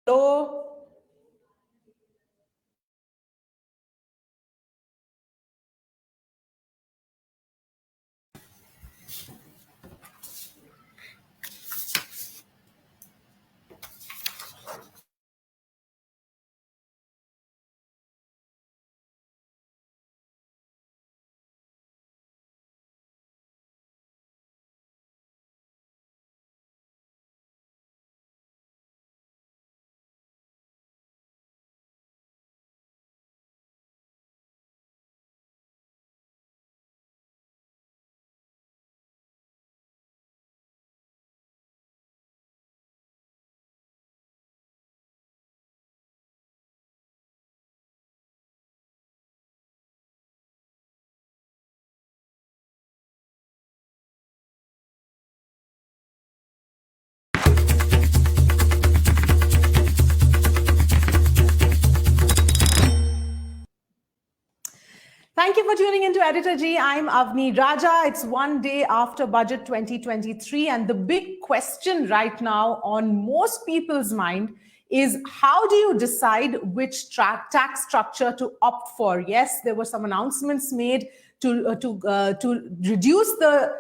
Hello. Thank you for tuning into Editor G. I'm Avni Raja. It's one day after Budget 2023, and the big question right now on most people's mind is how do you decide which tax structure to opt for? Yes, there were some announcements made to reduce the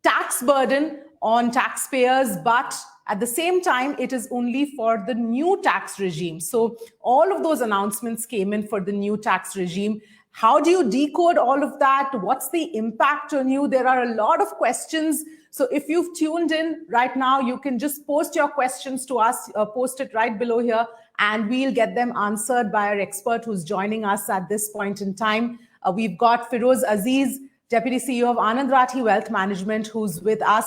tax burden on taxpayers, but at the same time, it is only for the new tax regime. So all of those announcements came in for the new tax regime. How do you decode all of that? What's the impact on you? There are a lot of questions. So if you've tuned in right now, you can just post your questions to us, post it right below here, and we'll get them answered by our expert who's joining us at this point in time. We've got Feroze Azeez, Deputy CEO of Anand Rathi Wealth Management, who's with us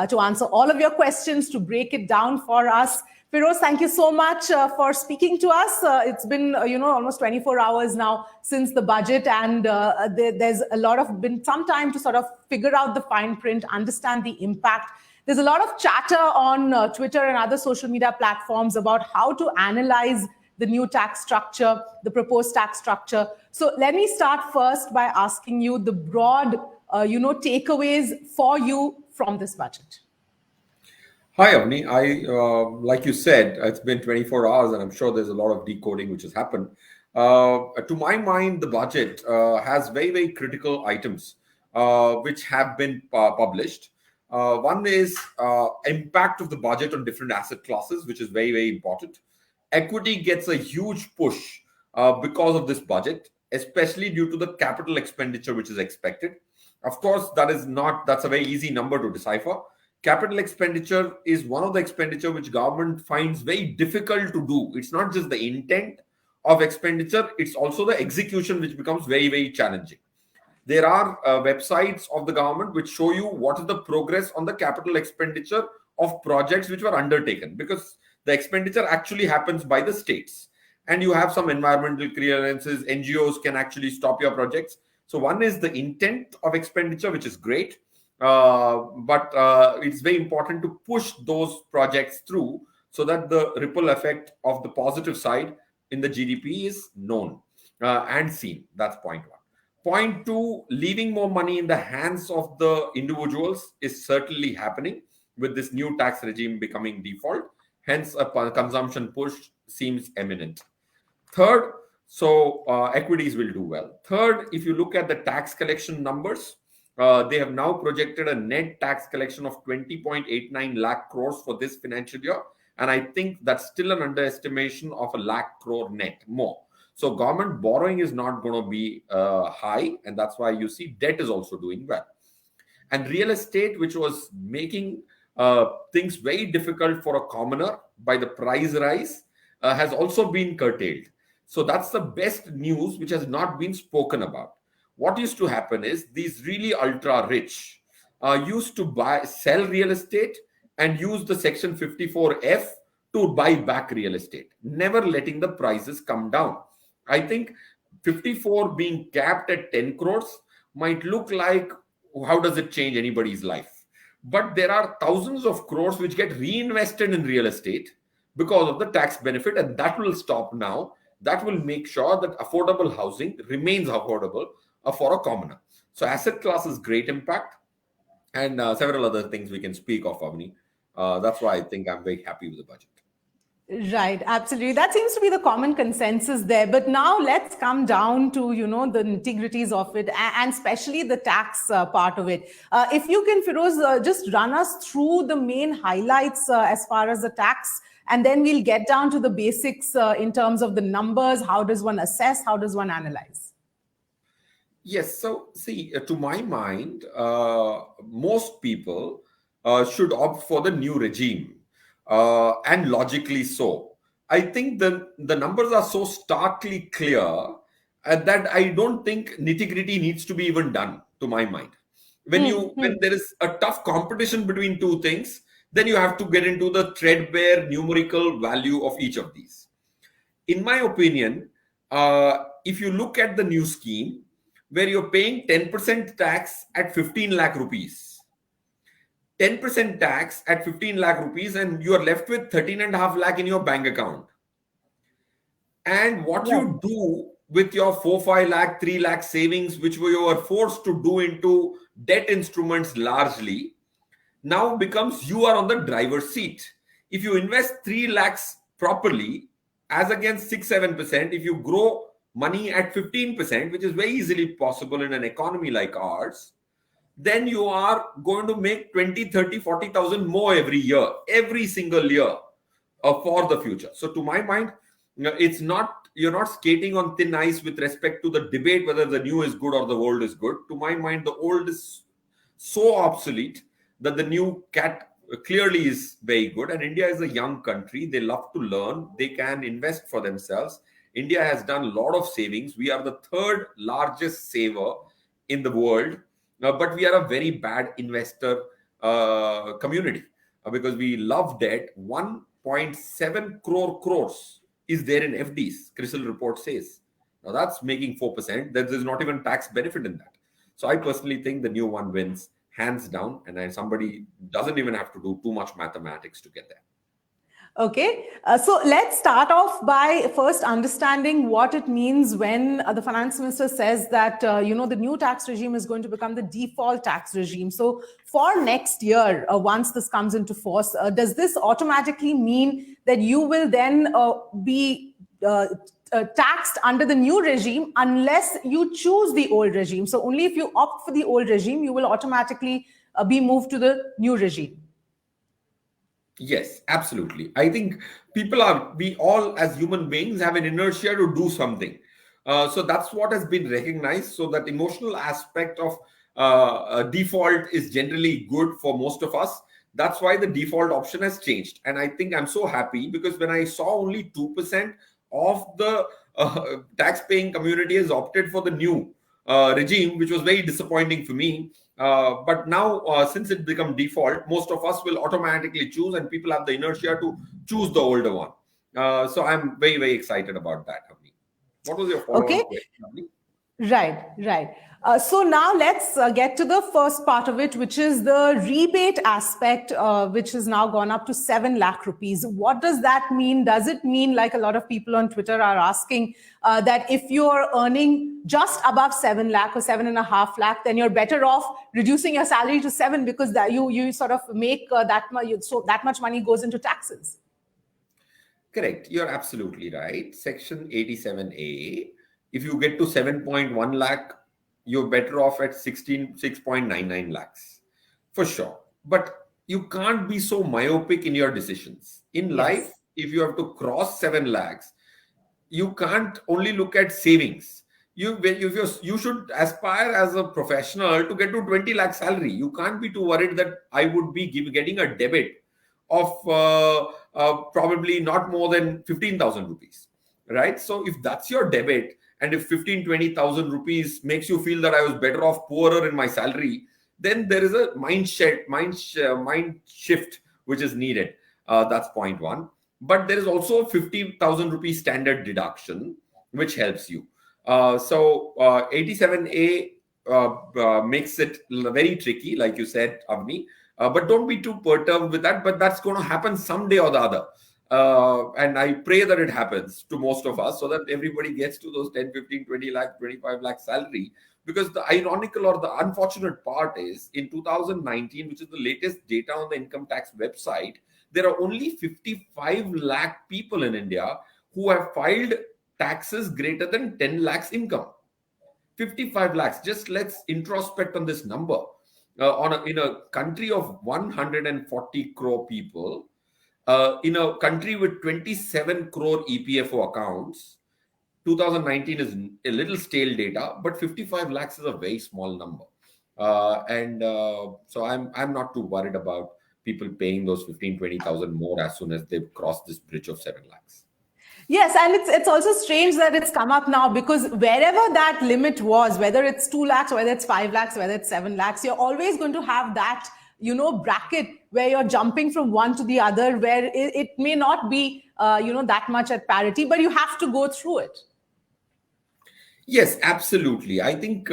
to answer all of your questions, to break it down for us. Feroze, thank you so much for speaking to us. It's been, almost 24 hours now since the budget, and there's been some time to sort of figure out the fine print, understand the impact. There's a lot of chatter on Twitter and other social media platforms about how to analyze the new tax structure, the proposed tax structure. So let me start first by asking you the broad, takeaways for you from this budget. Hi, Avni. Like you said, it's been 24 hours, and I'm sure there's a lot of decoding which has happened. To my mind, the budget has very, very critical items which have been published. One is impact of the budget on different asset classes, which is very, very important. Equity gets a huge push because of this budget, especially due to the capital expenditure which is expected. Of course, that's a very easy number to decipher. Capital expenditure is one of the expenditure which government finds very difficult to do. It's not just the intent of expenditure, it's also the execution which becomes very, very challenging. There are websites of the government which show you what is the progress on the capital expenditure of projects which were undertaken, because the expenditure actually happens by the states, and you have some environmental clearances. NGOs can actually stop your projects. So one is the intent of expenditure, which is great, but it's very important to push those projects through so that the ripple effect of the positive side in the GDP is known and seen. That's point one. Point two, leaving more money in the hands of the individuals is certainly happening with this new tax regime becoming default. Hence, a consumption push seems imminent. Third, equities will do well. Third, if you look at the tax collection numbers, they have now projected a net tax collection of 20.89 lakh crores for this financial year. And I think that's still an underestimation of a lakh crore net more. So government borrowing is not going to be high. And that's why you see debt is also doing well. And real estate, which was making things very difficult for a commoner by the price rise, has also been curtailed. So that's the best news which has not been spoken about. What used to happen is these really ultra rich used to sell real estate and use the section 54F to buy back real estate, never letting the prices come down. I think 54 being capped at 10 crores might look like, how does it change anybody's life? But there are thousands of crores which get reinvested in real estate because of the tax benefit, and that will stop now. That will make sure that affordable housing remains affordable for a commoner. So asset class is great impact, and several other things we can speak of, Avni. That's why I think I'm very happy with the budget. Right, absolutely. That seems to be the common consensus there. But now let's come down to, the nitty-gritties of it, and especially the tax part of it. If you can, Feroze, just run us through the main highlights as far as the tax, and then we'll get down to the basics in terms of the numbers. How does one assess? How does one analyze? Yes. So, see, to my mind, most people should opt for the new regime, and logically so. I think the numbers are so starkly clear that I don't think nitty gritty needs to be even done. To my mind, when there is a tough competition between two things, then you have to get into the threadbare numerical value of each of these. In my opinion, if you look at the new scheme where you're paying 10% tax at 15 lakh rupees, 10% tax at 15 lakh rupees, and you are left with 13.5 lakh in your bank account. And what Right. you do with your 4, 5 lakh, 3 lakh savings, which you were forced to do into debt instruments largely, now becomes you are on the driver's seat. If you invest 3 lakhs properly, as against 6 7%, if you grow money at 15%, which is very easily possible in an economy like ours, then you are going to make 20, 30, 40,000 more every year, every single year, for the future. So to my mind, it's not, you're not skating on thin ice with respect to the debate whether the new is good or the old is good. To my mind, the old is so obsolete that the new cat clearly is very good. And India is a young country. They love to learn. They can invest for themselves. India has done a lot of savings. We are the third largest saver in the world, but we are a very bad investor community, because we love debt. 1.7 crores is there in FDs, CRISIL report says. Now that's making 4%. There's not even tax benefit in that. So I personally think the new one wins hands down, and somebody doesn't even have to do too much mathematics to get there. Okay, so let's start off by first understanding what it means when the finance minister says that the new tax regime is going to become the default tax regime. So for next year, once this comes into force, does this automatically mean that you will then be taxed under the new regime unless you choose the old regime? So only if you opt for the old regime, you will automatically be moved to the new regime. Yes, absolutely. I think we all as human beings have an inertia to do something. So that's what has been recognized. So that emotional aspect of default is generally good for most of us. That's why the default option has changed. And I think I'm so happy, because when I saw only 2% of the tax-paying community has opted for the new regime, which was very disappointing for me. But now, since it become default, most of us will automatically choose, and people have the inertia to choose the older one. So I'm very, very excited about that, Avni. What was your follow-on Okay. question, Avni? Right, right. So now let's get to the first part of it, which is the rebate aspect, which has now gone up to 7 lakh rupees. What does that mean? Does it mean, like a lot of people on Twitter are asking, that if you're earning just above 7 lakh or 7.5 lakh, then you're better off reducing your salary to 7, because that you sort of make that much, so that much money goes into taxes. Correct. You're absolutely right. Section 87A, if you get to 7.1 lakh, you're better off at 6.99 lakhs. For sure. But you can't be so myopic in your decisions. In life, Yes. if you have to cross 7 lakhs, you can't only look at savings. You should aspire as a professional to get to 20 lakh salary. You can't be too worried that I would be getting a debit of probably not more than 15,000 rupees, right? So if that's your debit, and if 15, 20,000 rupees makes you feel that I was better off poorer in my salary, then there is a mind shift which is needed. That's point one. But there is also a 50,000 rupee standard deduction which helps you. So 87A makes it very tricky, like you said, Avni. But don't be too perturbed with that. But that's going to happen someday or the other. And I pray that it happens to most of us, so that everybody gets to those 10, 15, 20 lakh, 25 lakh salary. Because the ironical or the unfortunate part is, in 2019, which is the latest data on the income tax website, there are only 55 lakh people in India who have filed taxes greater than 10 lakhs income. 55 lakhs. Just let's introspect on this number. In a country of 140 crore people, in a country with 27 crore EPFO accounts, 2019 is a little stale data, but 55 lakhs is a very small number. So I'm not too worried about people paying those 15,000-20,000 more as soon as they've crossed this bridge of 7 lakhs. Yes, and it's also strange that it's come up now, because wherever that limit was, whether it's 2 lakhs, whether it's 5 lakhs, whether it's 7 lakhs, you're always going to have that, bracket where you're jumping from one to the other, where it may not be, that much at parity, but you have to go through it. Yes, absolutely. I think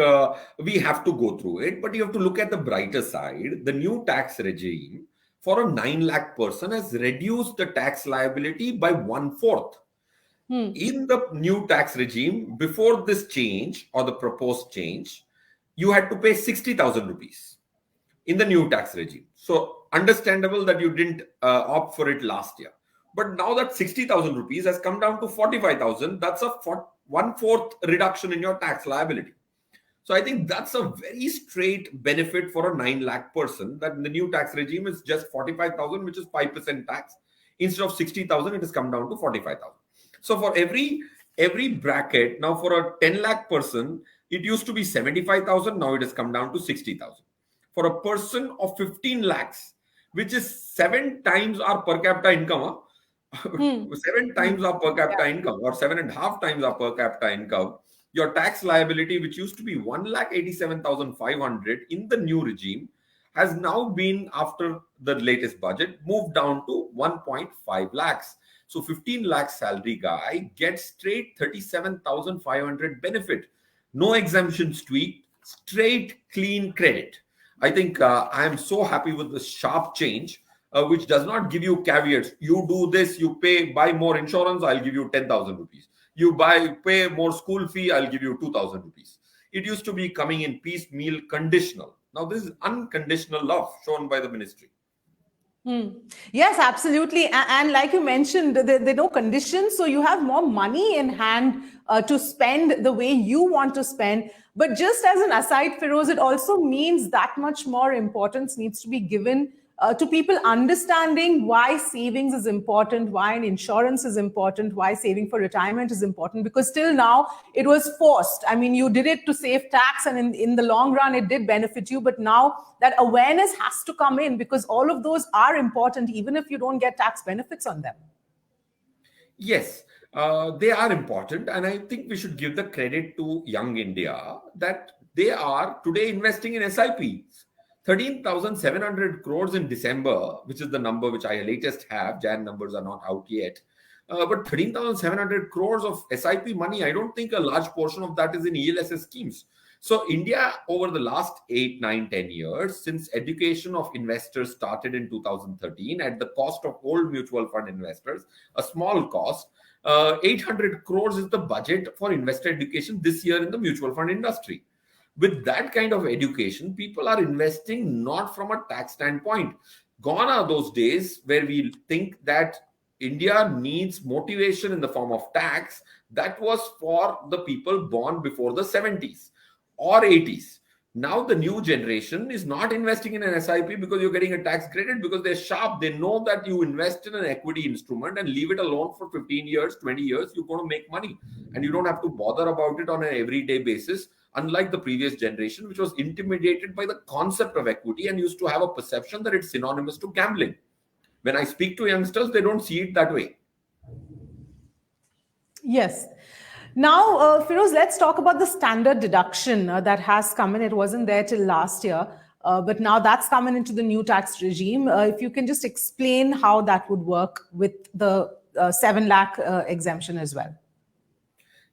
we have to go through it, but you have to look at the brighter side. The new tax regime for a 9 lakh person has reduced the tax liability by 1/4. In the new tax regime, before this change or the proposed change, you had to pay 60,000 rupees in the new tax regime. So understandable that you didn't opt for it last year. But now that 60,000 rupees has come down to 45,000, that's a 1/4 reduction in your tax liability. So I think that's a very straight benefit for a 9 lakh person, that in the new tax regime is just 45,000, which is 5% tax. Instead of 60,000, it has come down to 45,000. So for every bracket, now for a 10 lakh person, it used to be 75,000. Now it has come down to 60,000. For a person of 15 lakhs, which is 7 times our per capita income, 7 times our per capita income, or 7.5 times our per capita income, your tax liability, which used to be 1,87,500 in the new regime, has now been, after the latest budget, moved down to 1.5 lakhs. So 15 lakh salary guy gets straight 37,500 benefit. No exemptions tweaked, straight clean credit. I think I am so happy with the sharp change, which does not give you caveats. You do this, you buy more insurance, I'll give you 10,000 rupees. You pay more school fee, I'll give you 2,000 rupees. It used to be coming in piecemeal, conditional. Now this is unconditional love shown by the ministry. Yes, absolutely. And like you mentioned, there are no conditions. So you have more money in hand to spend the way you want to spend. But just as an aside, Feroze, it also means that much more importance needs to be given to people understanding why savings is important, why an insurance is important, why saving for retirement is important, because till now it was forced. I mean, you did it to save tax, and in the long run, it did benefit you. But now that awareness has to come in, because all of those are important, even if you don't get tax benefits on them. Yes, they are important. And I think we should give the credit to Young India that they are today investing in SIPs. 13,700 crores in December, which is the number which I latest have. Jan numbers are not out yet. But 13,700 crores of SIP money, I don't think a large portion of that is in ELSS schemes. So India, over the last 8, 9, 10 years, since education of investors started in 2013 at the cost of old mutual fund investors, a small cost, 800 crores is the budget for investor education this year in the mutual fund industry. With that kind of education, people are investing not from a tax standpoint. Gone are those days where we think that India needs motivation in the form of tax. That was for the people born before the 70s or 80s. Now the new generation is not investing in an SIP because you're getting a tax credit, because they're sharp. They know that you invest in an equity instrument and leave it alone for 15 years, 20 years, you're going to make money. And you don't have to bother about it on an everyday basis. Unlike the previous generation, which was intimidated by the concept of equity and used to have a perception that it's synonymous to gambling. When I speak to youngsters, they don't see it that way. Yes. Now, Feroze, let's talk about the standard deduction that has come in. It wasn't there till last year, but now that's coming into the new tax regime. If you can just explain how that would work with the 7 lakh exemption as well.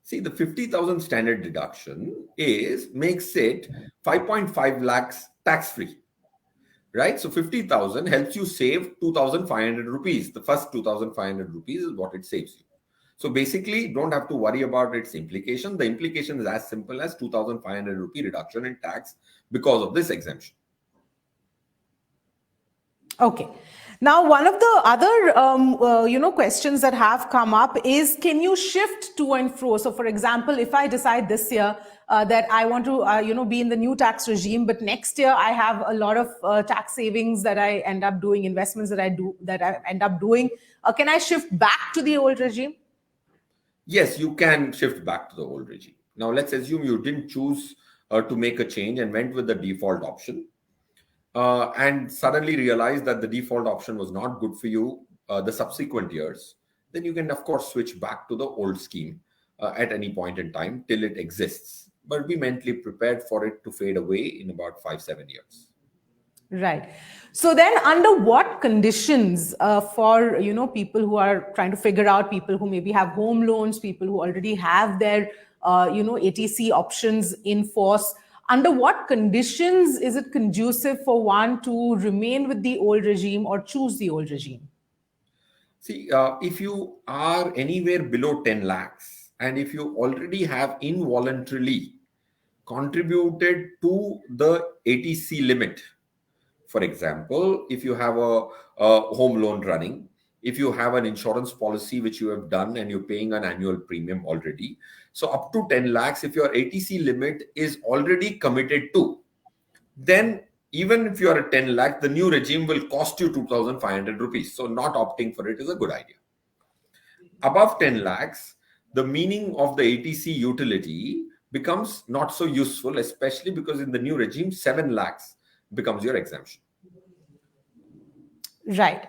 See, the 50,000 standard deduction makes it 5.5 lakhs tax-free, right? So 50,000 helps you save 2,500 rupees. The first 2,500 rupees is what it saves you. So basically, you don't have to worry about its implication. The implication is as simple as 2,500 rupee reduction in tax because of this exemption. Okay. Now, one of the other, questions that have come up is, can you shift to and fro? So, for example, if I decide this year that I want to, be in the new tax regime, but next year I have a lot of tax savings that I end up doing, investments that I end up doing, can I shift back to the old regime? Yes, you can shift back to the old regime. Now, let's assume you didn't choose to make a change and went with the default option, and suddenly realized that the default option was not good for you the subsequent years. Then you can, of course, switch back to the old scheme at any point in time till it exists. But be mentally prepared for it to fade away in about 5-7 years. Right. So then, under what conditions for people who are trying to figure out, people who maybe have home loans, people who already have their ATC options in force, under what conditions is it conducive for one to remain with the old regime or choose the old regime? See, if you are anywhere below 10 lakhs and if you already have involuntarily contributed to the ATC limit. For example, if you have a home loan running, if you have an insurance policy which you have done and you're paying an annual premium already, so up to 10 lakhs, if your ATC limit is already committed to, then even if you are at 10 lakh, the new regime will cost you 2,500 rupees. So not opting for it is a good idea. Above 10 lakhs, the meaning of the ATC utility becomes not so useful, especially because in the new regime, 7 lakhs becomes your exemption. Right.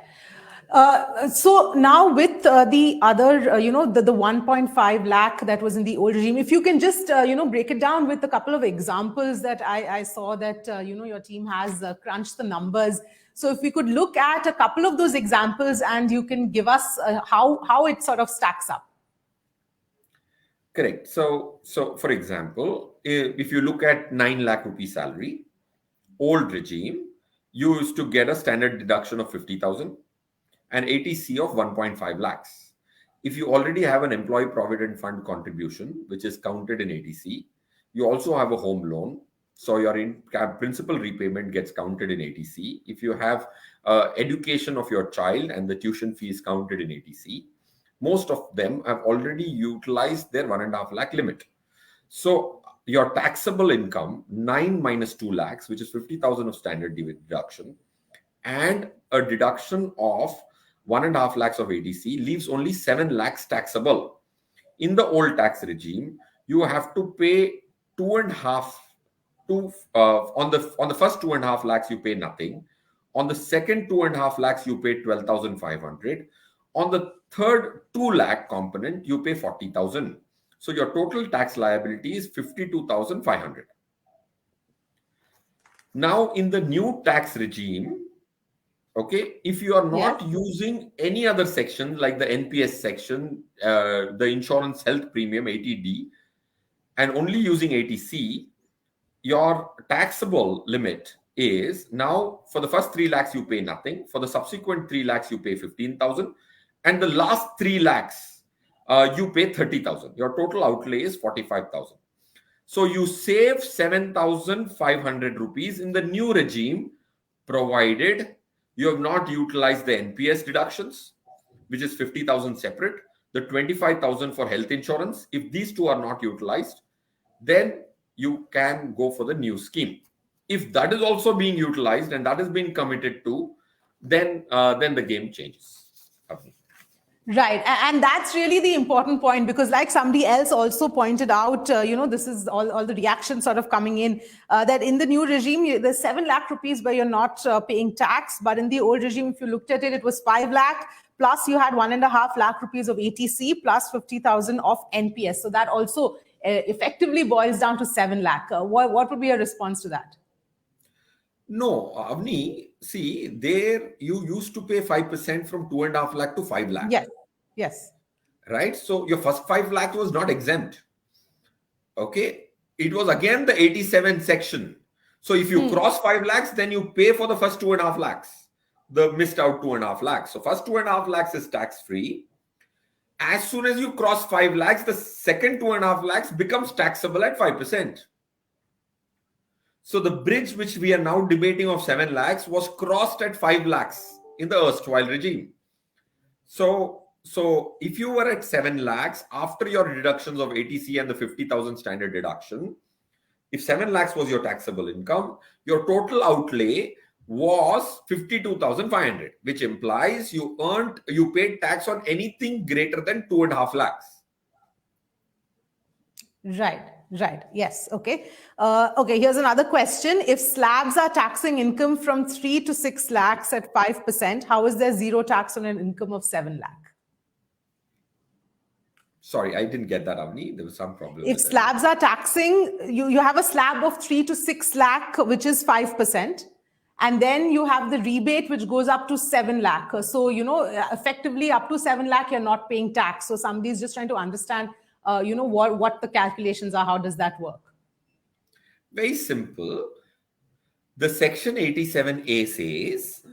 So now with the other, the 1.5 lakh that was in the old regime, if you can just, break it down with a couple of examples that I saw that, your team has crunched the numbers. So if we could look at a couple of those examples and you can give us how it sort of stacks up. Correct. So for example, if you look at 9 lakh rupee salary, old regime, you used to get a standard deduction of 50,000 and ATC of 1.5 lakhs. If you already have an employee provident fund contribution, which is counted in ATC, you also have a home loan. So your principal repayment gets counted in ATC. If you have education of your child and the tuition fees counted in ATC, most of them have already utilized their 1.5 lakh limit. So your taxable income, 9 minus 2 lakhs, which is 50,000 of standard deduction, and a deduction of 1.5 lakhs of ATC leaves only 7 lakhs taxable. In the old tax regime, you have to pay 2.5 on the first 2.5 lakhs you pay nothing. On the second 2.5 lakhs you pay 12,500. On the third 2 lakh component you pay 40,000. So your total tax liability is 52,500. Now in the new tax regime, okay, if you are not using any other section like the NPS section, the insurance health premium 80D, and only using ATC, your taxable limit is now for the first 3 lakhs you pay nothing, for the subsequent 3 lakhs you pay 15,000, and the last 3 lakhs you pay 30,000. Your total outlay is 45,000. So you save 7,500 rupees in the new regime, provided you have not utilized the NPS deductions, which is 50,000 separate, the 25,000 for health insurance. If these two are not utilized, then you can go for the new scheme. If that is also being utilized and that has been committed to, then the game changes. Right. And that's really the important point, because like somebody else also pointed out, this is all the reactions sort of coming in, that in the new regime, there's 7 lakh rupees where you're not paying tax. But in the old regime, if you looked at it, it was 5 lakh. Plus you had 1.5 lakh rupees of ATC plus 50,000 of NPS. So that also effectively boils down to 7 lakh. What would be your response to that? No, Avni, see, there you used to pay 5% from 2.5 lakh to 5 lakh. Yes. Right? So your first 5 lakh was not exempt. Okay? It was again the 87 section. So if you cross 5 lakhs, then you pay for the first 2.5 lakhs, the missed out 2.5 lakhs. So first 2.5 lakhs is tax free. As soon as you cross 5 lakhs, the second 2.5 lakhs becomes taxable at 5%. So the bridge which we are now debating of 7 lakhs was crossed at 5 lakhs. in the erstwhile regime. So if you were at 7 lakhs after your deductions of ATC and the 50,000 standard deduction, if 7 lakhs was your taxable income, your total outlay was 52,500, which implies you paid tax on anything greater than 2.5 lakhs. Right. Yes. Okay. Okay. Here's another question. If slabs are taxing income from 3 to 6 lakhs at 5%, how is there zero tax on an income of 7 lakh? Sorry, I didn't get that, Avni. There was some problem. If slabs are taxing, you have a slab of 3 to 6 lakh, which is 5%. And then you have the rebate, which goes up to 7 lakh. So, effectively up to 7 lakh, you're not paying tax. So somebody's just trying to understand, what the calculations are. How does that work? Very simple. The section 87A says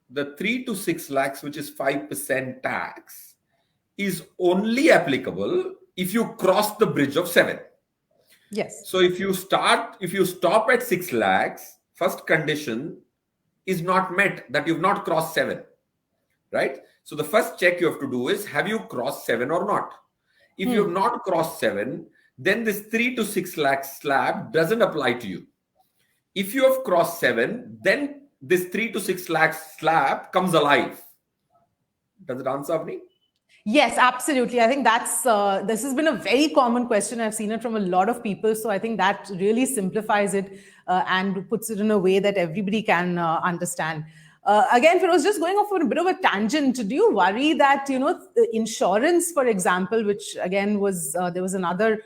the 3 to 6 lakhs, which is 5% tax, is only applicable if you cross the bridge of 7. Yes. So if you stop at 6 lakhs, first condition is not met, that you've not crossed 7, right? So the first check you have to do is, have you crossed 7 or not? If you have not crossed 7, then this 3 to 6 lakhs slab doesn't apply to you. If you have crossed 7, then this 3 to 6 lakhs slab comes alive. Does it answer, Avni? Yes, absolutely. I think this has been a very common question. I've seen it from a lot of people. So I think that really simplifies it and puts it in a way that everybody can understand. Again, Feroze, just going off on a bit of a tangent, do you worry that, insurance, for example, which again was, there was another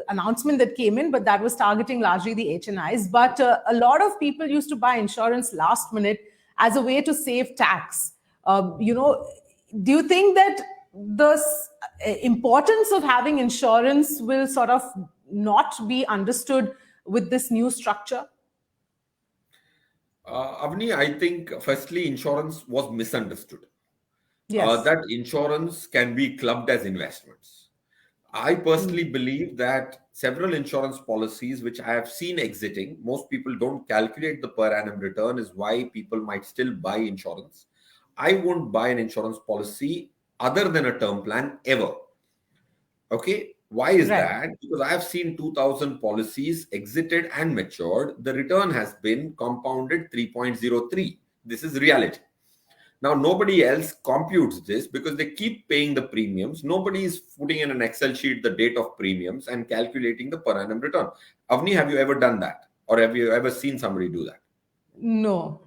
announcement that came in, but that was targeting largely the HNIs. But a lot of people used to buy insurance last minute as a way to save tax. Do you think that the importance of having insurance will sort of not be understood with this new structure? Avni, I think firstly, insurance was misunderstood. Yes. That insurance can be clubbed as investments. I personally believe that several insurance policies which I have seen exiting, most people don't calculate the per annum return, is why people might still buy insurance. I won't buy an insurance policy other than a term plan ever. Okay. Why is that? Because I have seen 2000 policies exited and matured. The return has been compounded 3.03. This is reality. Now, nobody else computes this because they keep paying the premiums. Nobody is putting in an Excel sheet the date of premiums and calculating the per annum return. Avni, have you ever done that? Or have you ever seen somebody do that? No.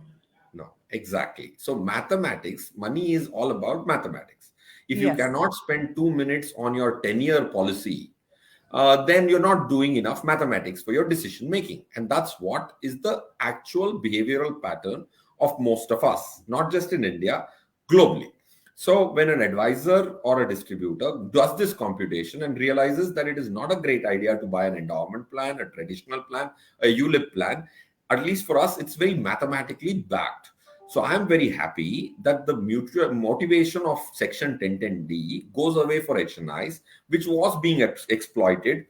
No, exactly. So mathematics, money is all about mathematics. If you cannot spend 2 minutes on your 10-year policy, then you're not doing enough mathematics for your decision making. And that's what is the actual behavioral pattern of most of us, not just in India, globally. So when an advisor or a distributor does this computation and realizes that it is not a great idea to buy an endowment plan, a traditional plan, a ULIP plan, at least for us, it's very mathematically backed. So I'm very happy that the mutual motivation of Section 1010D goes away for HNIs, which was being exploited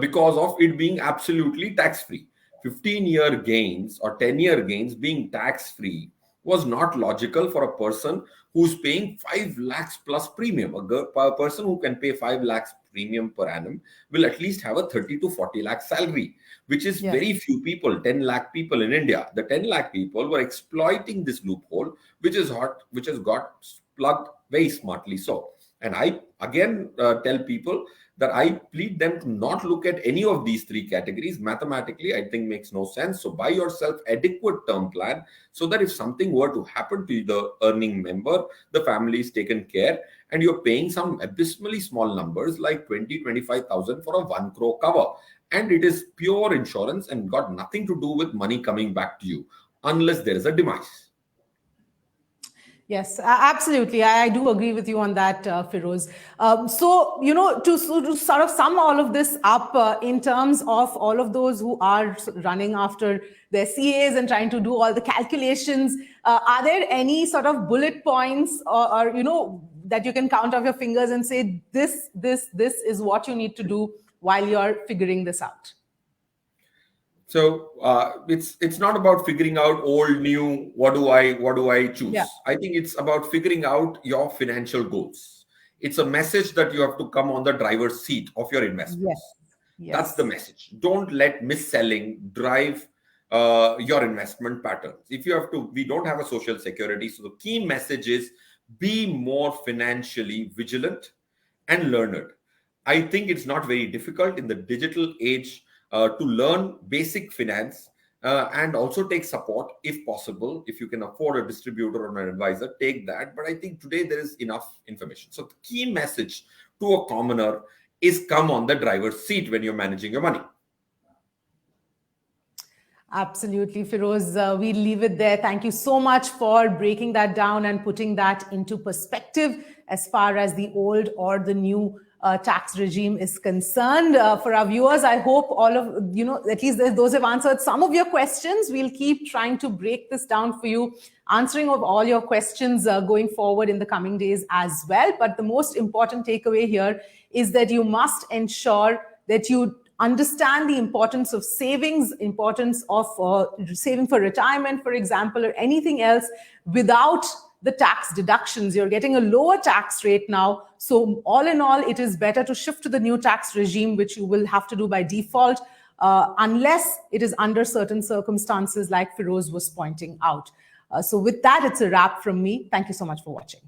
because of it being absolutely tax-free. 15-year gains or 10-year gains being tax-free was not logical for a person who's paying 5 lakhs plus premium. A person who can pay 5 lakhs premium per annum will at least have a 30 to 40 lakh salary, which is very few people, 10 lakh people in India. The 10 lakh people were exploiting this loophole, which has got plugged very smartly so. And I again tell people that I plead them to not look at any of these 3 categories. Mathematically, I think makes no sense. So buy yourself adequate term plan so that if something were to happen to the earning member, the family is taken care and you're paying some abysmally small numbers like 20-25,000 for a 1 crore cover. And it is pure insurance and got nothing to do with money coming back to you unless there is a demise. Yes, absolutely. I do agree with you on that, Feroze. So, to sort of sum all of this up in terms of all of those who are running after their CAs and trying to do all the calculations, are there any sort of bullet points or that you can count off your fingers and say, this is what you need to do while you're figuring this out? So it's not about figuring out old, new. What do I choose? Yeah. I think it's about figuring out your financial goals. It's a message that you have to come on the driver's seat of your Yes. investments. That's the Yes. message. Don't let mis-selling drive your investment patterns. If you have to, we don't have a social security. So the key message is be more financially vigilant and learned. I think it's not very difficult in the digital age to learn basic finance and also take support if possible. If you can afford a distributor or an advisor, take that. But I think today there is enough information. So the key message to a commoner is come on the driver's seat when you're managing your money. Absolutely, Feroze. We'll leave it there. Thank you so much for breaking that down and putting that into perspective as far as the old or the new tax regime is concerned. For our viewers, I hope all of, at least those have answered some of your questions. We'll keep trying to break this down for you, answering of all your questions going forward in the coming days as well. But the most important takeaway here is that you must ensure that you understand the importance of savings, importance of saving for retirement, for example, or anything else without the tax deductions. You're getting a lower tax rate now. So all in all, it is better to shift to the new tax regime, which you will have to do by default, unless it is under certain circumstances like Feroze was pointing out. So with that, it's a wrap from me. Thank you so much for watching.